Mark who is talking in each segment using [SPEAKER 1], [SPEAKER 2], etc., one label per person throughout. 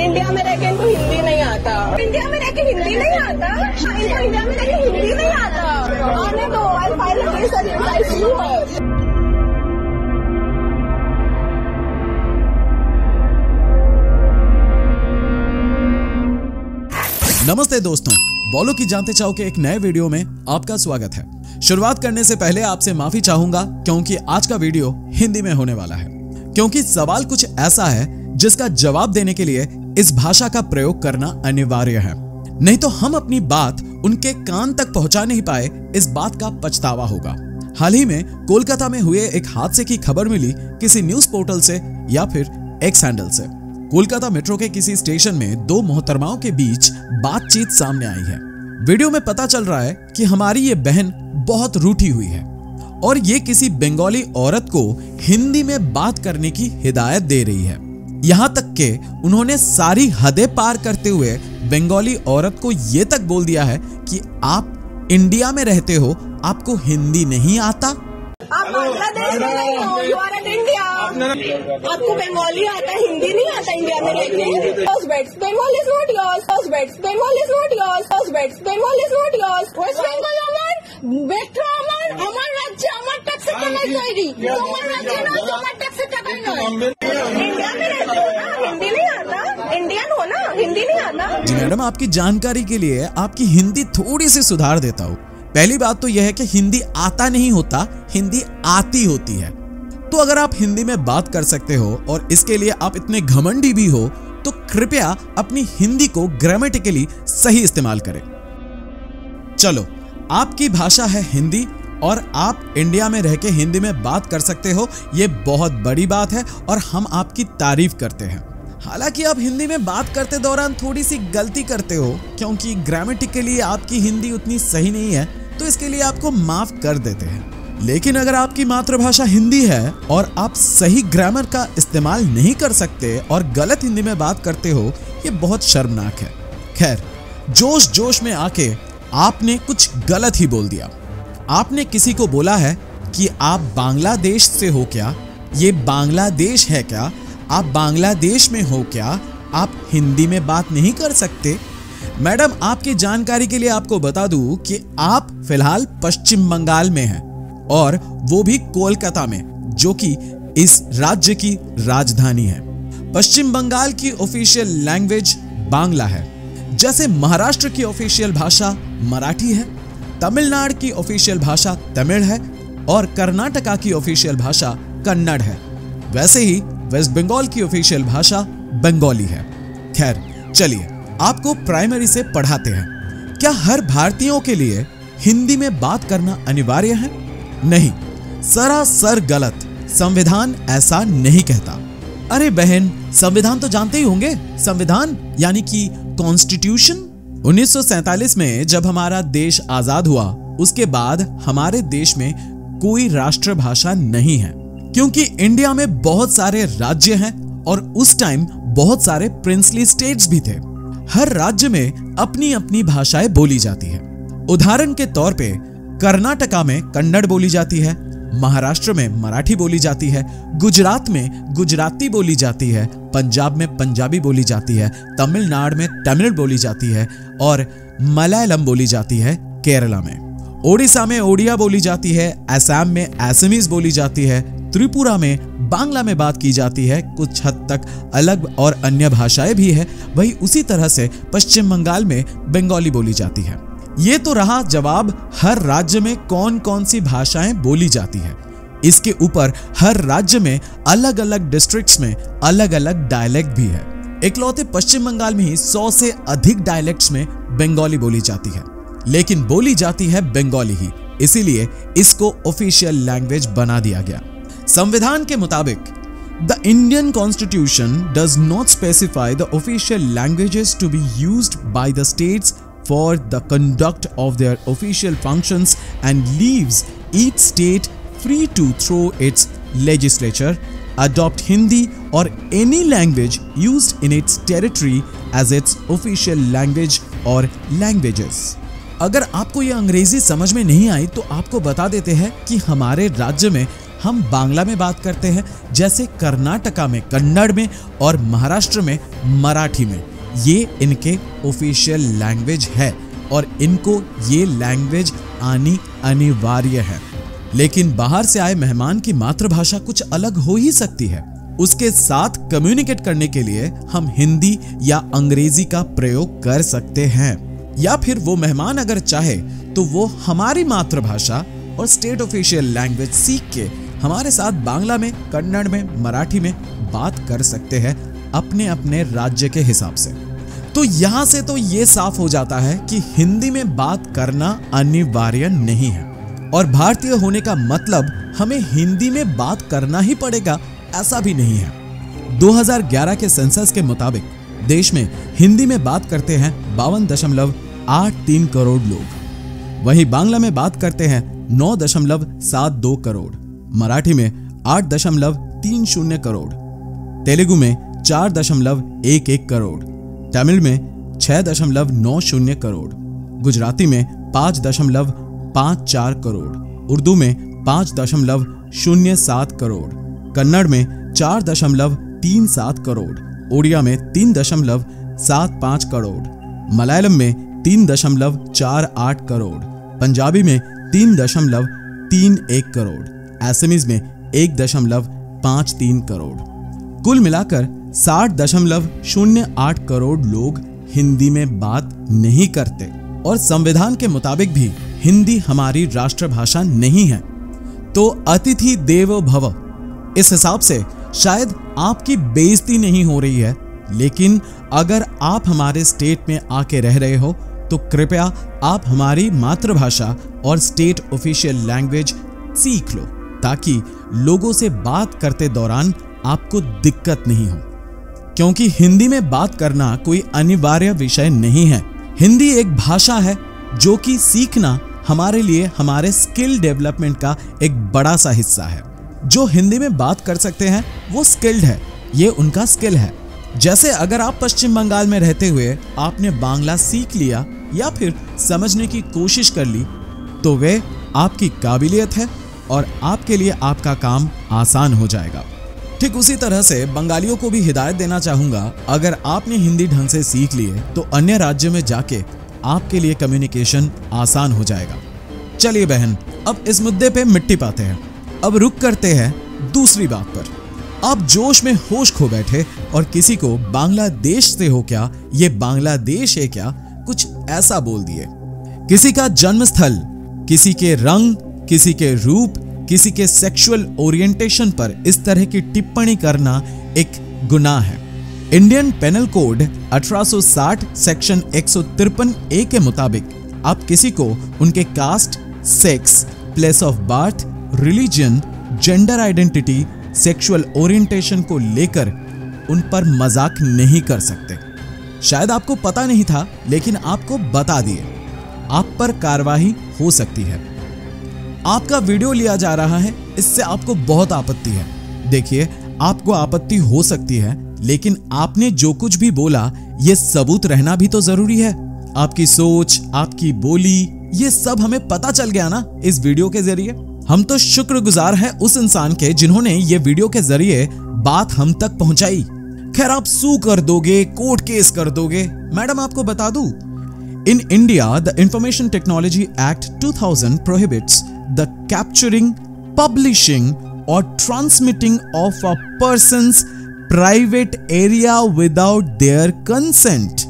[SPEAKER 1] India में रह के इनको हिंदी नहीं आता। इंडिया में रह के हिंदी नहीं आता। इनको इंडिया में रह के हिंदी नहीं आता। आने दो, I'll file a case against you.
[SPEAKER 2] नमस्ते दोस्तों, बॉलो की जानते चाहो के एक नए वीडियो में आपका स्वागत है। शुरुआत करने से पहले आपसे माफी चाहूंगा क्योंकि आज का वीडियो हिंदी में होने वाला है, क्योंकि सवाल कुछ ऐसा है जिसका जवाब देने के लिए इस भाषा का प्रयोग करना अनिवार्य है, नहीं तो हम अपनी बात उनके कान तक पहुंचा नहीं पाए, इस बात का पछतावा होगा। हाल ही में कोलकाता में हुए एक हादसे की खबर मिली किसी न्यूज पोर्टल से या फिर एक्स हैंडल से। कोलकाता मेट्रो के किसी स्टेशन में दो मोहतरमाओं के बीच बातचीत सामने आई है। वीडियो में पता चल रहा है कि हमारी ये बहन बहुत रूठी हुई है और ये किसी बंगाली औरत को हिंदी में बात करने की हिदायत दे रही है। यहां तक कि उन्होंने सारी हदें पार करते हुए बंगाली औरत को ये तक बोल दिया है कि आप इंडिया में रहते हो, आपको हिंदी नहीं आता।
[SPEAKER 1] आप बांग्लादेश में नहीं हो, यू आर एट इंडिया। आपको बंगाली आता है, हिंदी नहीं आता इंडिया में रहते। Bengal is not yours. Bengal is not yours. Bengal is not yours. West Bengal আমার, মেট্রো আমার রাজ্যে আমার ট্যাক্সের টাকায় তৈরি। তোমার রাজ্যে না, তোমার ট্যাক্সের টাকায় নয়। इंडिया में रहते हो ना, हिंदी नहीं आता। इंडियन हो ना, हिंदी नहीं आता।
[SPEAKER 2] जी मैडम, आपकी जानकारी के लिए आपकी हिंदी थोड़ी सी सुधार देता हूँ। पहली बात तो यह है कि हिंदी आता नहीं होता, हिंदी आती होती है। तो अगर आप हिंदी में बात कर सकते हो और इसके लिए आप इतने घमंडी भी हो, तो कृपया अपनी हिंदी को ग्रामेटिकली सही इस्तेमाल करें। चलो, आपकी भाषा है हिंदी और आप इंडिया में रह के हिंदी में बात कर सकते हो, ये बहुत बड़ी बात है और हम आपकी तारीफ करते हैं। हालांकि आप हिंदी में बात करते दौरान थोड़ी सी गलती करते हो, क्योंकि ग्रामेटिकली आपकी हिंदी उतनी सही नहीं है, तो इसके लिए आपको माफ कर देते हैं। लेकिन अगर आपकी मातृभाषा हिंदी है और आप सही ग्रामर का इस्तेमाल नहीं कर सकते और गलत हिंदी में बात करते हो, ये बहुत शर्मनाक है। खैर, जोश जोश में आके आपने कुछ गलत ही बोल दिया। आपने किसी को बोला है कि आप बांग्लादेश से हो क्या, ये बांग्लादेश है क्या, आप बांग्लादेश में हो क्या, आप हिंदी में बात नहीं कर सकते। मैडम, आपकी जानकारी के लिए आपको बता दूं कि आप फिलहाल पश्चिम बंगाल में हैं और वो भी कोलकाता में, जो कि इस राज्य की राजधानी है। पश्चिम बंगाल की ऑफिशियल लैंग्वेज बांग्ला है, जैसे महाराष्ट्र की ऑफिशियल भाषा मराठी है, तमिलनाडु की ऑफिशियल भाषा तमिल है और कर्नाटका की ऑफिशियल भाषा कन्नड़ है। वैसे ही वेस्ट बंगाल की ऑफिशियल भाषा बंगाली है। खैर, चलिए आपको प्राइमरी से पढ़ाते हैं। क्या हर भारतीयों के लिए हिंदी में बात करना अनिवार्य है? नहीं, सरासर गलत। संविधान ऐसा नहीं कहता। अरे बहन, संविधान तो जानते ही होंगे। संविधान यानी कि कॉन्स्टिट्यूशन। 1947 में जब हमारा देश आजाद हुआ, उसके बाद हमारे देश में कोई राष्ट्रभाषा नहीं है, क्योंकि इंडिया में बहुत सारे राज्य हैं और उस टाइम बहुत सारे प्रिंसली स्टेट्स भी थे। हर राज्य में अपनी अपनी भाषाएं बोली जाती है। उदाहरण के तौर पे कर्नाटका में कन्नड़ बोली जाती है, महाराष्ट्र में मराठी बोली जाती है, गुजरात में गुजराती बोली जाती है, पंजाब में पंजाबी बोली जाती है, तमिलनाडु में तमिल बोली जाती है और मलयालम बोली जाती है केरला में। ओडिशा में ओडिया बोली जाती है, असम में असमीज बोली जाती है, त्रिपुरा में बांग्ला में बात की जाती है। कुछ हद तक अलग और अन्य भाषाएं भी है। वही उसी तरह से पश्चिम बंगाल में बंगाली बोली जाती है। ये तो रहा जवाब हर राज्य में कौन कौन सी भाषाएं बोली जाती है। इसके ऊपर हर राज्य में अलग अलग डिस्ट्रिक्ट्स में अलग अलग डायलेक्ट भी है। इकलौते पश्चिम बंगाल में ही 100 से अधिक डायलेक्ट्स में बंगाली बोली जाती है, लेकिन बोली जाती है बंगाली ही, इसीलिए इसको ऑफिशियल लैंग्वेज बना दिया गया। संविधान के मुताबिक the Indian constitution does not specify the official languages to be used by the states for the conduct of their official functions and leaves each state free to through its legislature, adopt Hindi or any language used in its territory as its official language or languages. अगर आपको यह अंग्रेजी समझ में नहीं आई तो आपको बता देते हैं कि हमारे राज्य में हम बांग्ला में बात करते हैं, जैसे कर्नाटका में कन्नड़ में और महाराष्ट्र में मराठी में। ये इनके ऑफिशियल लैंग्वेज है और इनको ये लैंग्वेज आनी अनिवार्य है। लेकिन बाहर से आए मेहमान की मातृभाषा कुछ अलग हो ही सकती है। उसके साथ कम्युनिकेट करने के लिए हम हिंदी या अंग्रेजी का प्रयोग कर सकते हैं, या फिर वो मेहमान अगर चाहे तो वो हमारी मातृभाषा और स्टेट ऑफिशियल लैंग्वेज सीख के हमारे साथ बांग्ला में, कन्नड़ में, मराठी में बात कर सकते हैं अपने अपने राज्य के हिसाब से। तो यहां से तो ये साफ हो जाता है कि हिंदी में बात करना अनिवार्य नहीं है और भारतीय होने का मतलब हमें हिंदी में बात करना ही पड़ेगा, ऐसा भी नहीं है। 2011 के सेंसस के मुताबिक देश में हिंदी में बात करते हैं 52.83 करोड़ लोग। वहीं बांग्ला में बात करते हैं 9.72 करोड़, मराठी में 8.30 करोड़, तेलुगु में 4.11 करोड़, तमिल में 6.90 करोड़, गुजराती में 5.54 करोड़, उर्दू में 5.07 करोड़, कन्नड़ में 4.37 करोड़, ओडिया में 3.75 करोड़, मलयालम में 3.48 करोड़, पंजाबी में 3.31 करोड़, असमीज में 1.53 करोड़। कुल मिलाकर 60.08 करोड़ लोग हिंदी में बात नहीं करते और संविधान के मुताबिक भी हिंदी हमारी राष्ट्रभाषा नहीं है। तो अतिथि देवो भव, इस हिसाब से शायद आपकी बेइज्जती नहीं हो रही है, लेकिन अगर आप हमारे स्टेट में आके रह रहे हो तो कृपया आप हमारी मातृभाषा और स्टेट ऑफिशियल लैंग्वेज सीख लो, ताकि लोगों से बात करते दौरान आपको दिक्कत नहीं हो। क्योंकि हिंदी में बात करना कोई अनिवार्य विषय नहीं है। हिंदी एक भाषा है जो कि सीखना हमारे लिए हमारे स्किल डेवलपमेंट का एक बड़ा सा हिस्सा है। जो हिंदी में बात कर सकते हैं वो स्किल्ड है, ये उनका स्किल है। जैसे अगर आप पश्चिम बंगाल में रहते हुए आपने बांग्ला सीख लिया या फिर समझने की कोशिश कर ली तो वे आपकी काबिलियत है और आपके लिए आपका काम आसान हो जाएगा। ठीक उसी तरह से बंगालियों को भी हिदायत देना चाहूंगा, अगर आपने हिंदी ढंग से सीख लिए तो अन्य राज्य में जाके आपके लिए कम्युनिकेशन आसान हो जाएगा। चलिए बहन, अब इस मुद्दे पे मिट्टी पाते हैं। अब रुक करते हैं दूसरी बात पर। आप जोश में होश खो बैठे और किसी को बांग्लादेश से हो क्या, ये बांग्लादेश है क्या, कुछ ऐसा बोल दिए। किसी का जन्म स्थल, किसी के रंग, किसी के रूप, किसी के सेक्सुअल ओरिएंटेशन पर इस तरह की टिप्पणी करना एक गुनाह है। Indian panel code 1860 section 153A के मुताबिक आप किसी को उनके caste, sex, place of birth, religion, gender identity, sexual orientation को लेकर उन पर मजाक नहीं कर सकते। शायद आपको पता नहीं था, लेकिन आपको बता दिए, आप पर कार्रवाई हो सकती है। आपका वीडियो लिया जा रहा है, इससे आपको बहुत आपत्ति है। देखिए, आपको आपत्ति हो सकती है, लेकिन आपने जो कुछ भी बोला ये सबूत रहना भी तो जरूरी है। आपकी सोच, आपकी बोली, ये सब हमें पता चल गया ना इस वीडियो के जरिए। हम तो शुक्रगुजार हैं उस इंसान के जिन्होंने ये वीडियो के जरिए बात हम तक पहुंचाई। खैर, आप सू कर दोगे, कोर्ट केस कर दोगे। मैडम, आपको बता दूं, in India the information technology act 2000 prohibits the capturing, publishing or transmitting of a person's private area without their consent.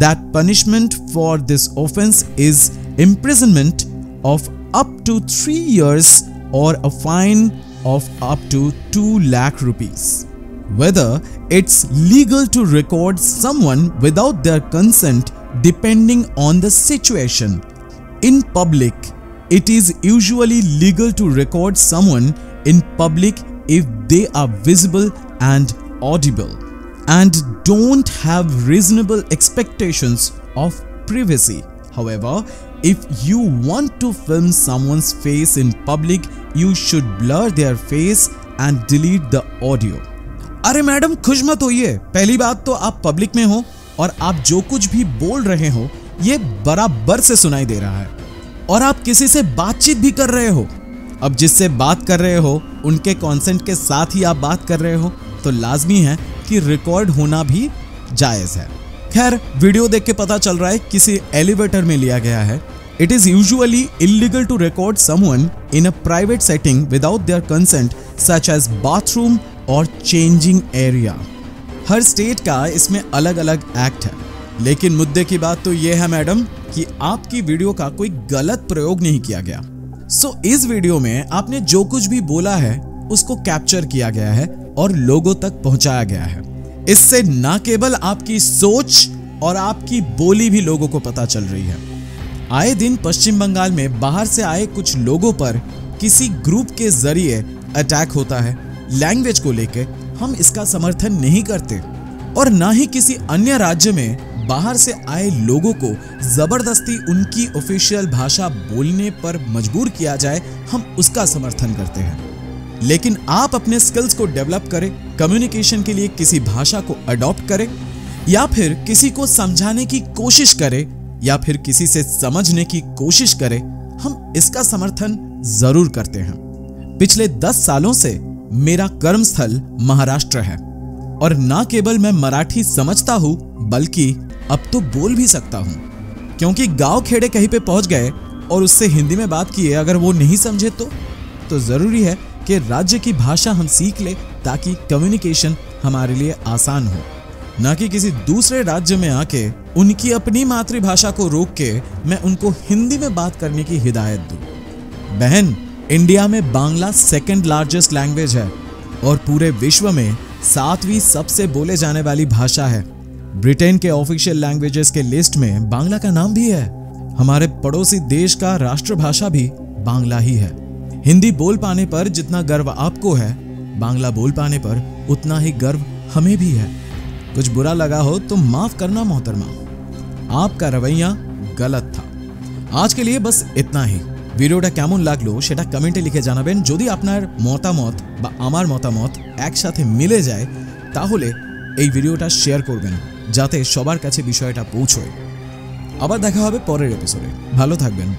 [SPEAKER 2] That punishment for this offense is imprisonment of up to 3 years or a fine of up to 2 lakh rupees. Whether it's legal to record someone without their consent depending on the situation. In public, it is usually legal to record someone in public if they are visible and audible and don't have reasonable expectations of privacy. However, if you want to film someone's face in public, you should blur their face and delete the audio. अरे madam, खुश मत होइए। पहली बात तो आप public में हो और आप जो कुछ भी बोल रहे हो ये बराबर से सुनाई दे रहा है और आप किसी से बातचीत भी कर रहे हो। अब जिससे बात कर रहे हो उनके कॉन्सेंट के साथ ही आप बात कर रहे हो तो लाजमी है कि रिकॉर्ड होना भी जायज है। खैर, वीडियो देख के पता चल रहा है किसी एलिवेटर में लिया गया है। It is usually illegal to record someone in a private setting without their consent, such as bathroom or changing area. Her state का इसमें अलग अलग एक्ट है, लेकिन मुद्दे की बात तो यह है मैडम कि आपकी वीडियो का कोई गलत प्रयोग नहीं किया गया। इस वीडियो में आपने जो कुछ भी बोला है उसको कैप्चर किया गया है और लोगों तक पहुंचाया गया है। इससे ना केवल आपकी सोच और आपकी बोली भी लोगों को पता चल रही है। आए दिन पश्चिम बंगाल में बाहर से आए कुछ लोगों पर किसी ग्रुप के जरिए अटैक होता है। लैंग्वेज को लेके हम इसका समर्थन नहीं करते और ना ही किसी अन्य राज्य में बाहर से आए लोगों को जबरदस्ती उनकी ऑफिशियल भाषा बोलने पर मजबूर किया जाए, हम उसका समर्थन करते हैं। लेकिन आप अपने स्किल्स को डेवलप करें, कम्युनिकेशन के लिए किसी भाषा को अडॉप्ट करें या फिर किसी को समझाने की कोशिश करें या फिर किसी से समझने की कोशिश करें, हम इसका समर्थन जरूर करते हैं। पिछले 10 सालों से मेरा कर्मस्थल महाराष्ट्र है और ना केवल मैं मराठी समझता हूं बल्कि अब तो बोल भी सकता हूं, क्योंकि गांव खेड़े कहीं पे पहुंच गए और उससे हिंदी में बात किए, अगर वो नहीं समझे तो जरूरी है कि राज्य की भाषा हम सीख ले ताकि कम्युनिकेशन हमारे लिए आसान हो, ना कि किसी दूसरे राज्य में आके उनकी अपनी मातृभाषा को रोक के मैं उनको हिंदी में बात करने की हिदायत दूं। बहन, इंडिया में बांग्ला सेकंड लार्जेस्ट लैंग्वेज है और पूरे विश्व में 7वीं सबसे बोले जाने वाली भाषा है। ब्रिटेन के ऑफिशियल लैंग्वेजेस के लिस्ट में बांग्ला का नाम भी है। हमारे पड़ोसी देश का राष्ट्रभाषा भी बांग्ला ही है। हिंदी बोल पाने पर जितना गर्व आपको है, बांग्ला बोल पाने पर उतना ही गर्व हमें भी है। कुछ बुरा लगा हो तो माफ करना मोहतरमा, आपका रवैया गलत था। आज के लिए बस इतना ही। ভিডিওটা কেমন লাগলো সেটা কমেন্টে লিখে জানাবেন। যদি আপনার মতামত বা আমার মতামত একসাথে মিলে যায় তাহলে এই ভিডিওটা শেয়ার করবেন যাতে সবার কাছে বিষয়টা পৌঁছয়। আবার দেখা হবে পরের এপিসোডে। ভালো থাকবেন।